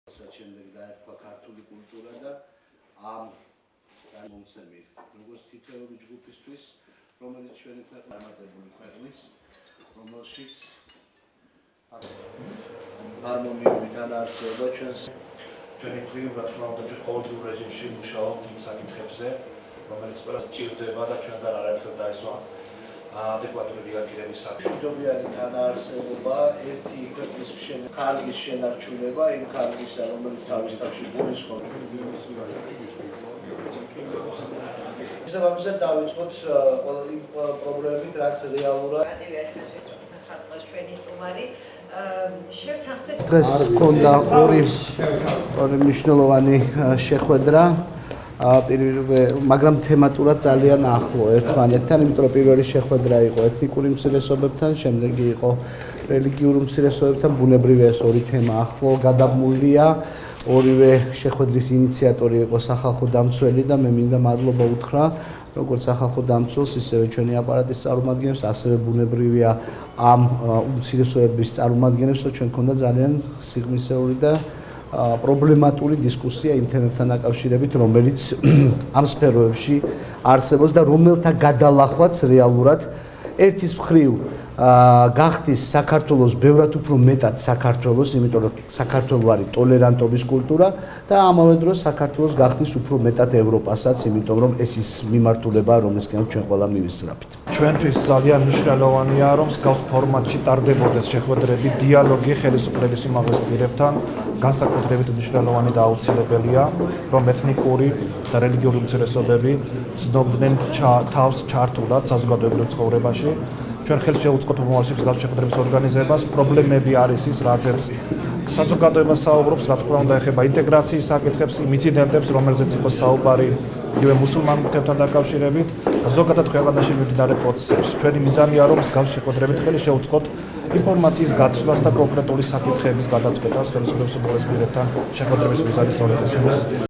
შემდეგ დაერქვა ქართული კულტურა და ამ მომცემი როგორც თითოეული ჯგუფისთვის, რომელიც ჩვენი წარმატებული ქვეყნის, რომელშიც ჰარმონიული განაარსება ჩვენი მხრივ, რა თქმა უნდა, ჩვენ ყოველდღიურ რეჟიმში მუშაობთ იმ საკითხებზე, რომელიც ყველას ჭირდება და ჩვენგან არაერთხელ დაისვა ადეკვატური რეაგირების მშვიდობიანი თანაარსებობა, ერთი ქვეყნის ქალღის შენარჩუნება, იმ ქალღისა, რომელიც თავის თავში გულისხმობს. შესაბამისად დავიწყოთ იმ პრობლემებით, რაც რეალურად ჩვენი სტუმარი შევთანხმდეთ. დღეს ჰქონდა ორი მნიშვნელოვანი შეხვედრა. მაგრამ თემატურად ძალიან ახლო ერთმანეთთან, იმიტომ რომ პირველი შეხვედრა იყო ეთნიკური უმცირესობებთან, შემდეგი იყო რელიგიური უმცირესობებთან, ბუნებრივია ეს ორი თემა ახლო გადაბმულია. ორივე შეხვედრის ინიციატორი იყო სახალხო დამცველი და მე მინდა მადლობა უთხრა როგორც სახალხო დამცველს, ისევე ჩვენი აპარატის წარმომადგენლებს, ასევე ბუნებრივია ამ უმცირესობების წარმომადგენლებს, რომ ჩვენ ქონდა ძალიან სიღრმისეული და პრობლემატური დისკუსია იმ თემებთან დაკავშირებით, რომელიც ამ სფეროებში არსებობს და რომელთა გადალახვაც რეალურად ერთის მხრივ გახდის საქართველოს ბევრად უფრო მეტად საქართველოს, იმიტომ რომ საქართველო არის ტოლერანტობის კულტურა და ამავე დროს საქართველოს გახდის უფრო მეტად ევროპასაც, იმიტომ რომ ეს ის მიმართულება, რომელსკენ ჩვენ ყველა მივისწრაფით. ჩვენთვის ძალიან მნიშვნელოვანია, რომ მსგავს ფორმატში ტარდებოდეს შეხვედრები, დიალოგი ხელისუფლების უმაღლეს პირებთან, განსაკუთრებით მნიშვნელოვანი და აუცილებელია, რომ ეთნიკური და რელიგიური უმცირესობები ცნობდნენ თავს ჩართულად საზოგადოებრივ ცხოვრებაში. ჩვენ ხელს შევუწყოთ მომავალში მსგავს შეხვედრების ორგანიზებას. პრობლემები არის ის, რაზეც საზოგადოება საუბრობს, რა თქმა უნდა, ეხება ინტეგრაციის საკითხებს, იმ ინციდენტებს, რომელზეც იყო საუბარი იგივე მუსულმანურ თემთან დაკავშირებით, ზოგადად ქვეყანაში მიმდინარე პროცესებს. ჩვენი მიზანია, რომ მსგავს შეხვედრებით ხელი შევუწყოთ ინფორმაციის გაცვლას და კონკრეტული საკითხების გადაწყვეტას ხელისუფლების უმაღლეს პირებთან შეხვედრების მიზანი სწორედ ეს არის.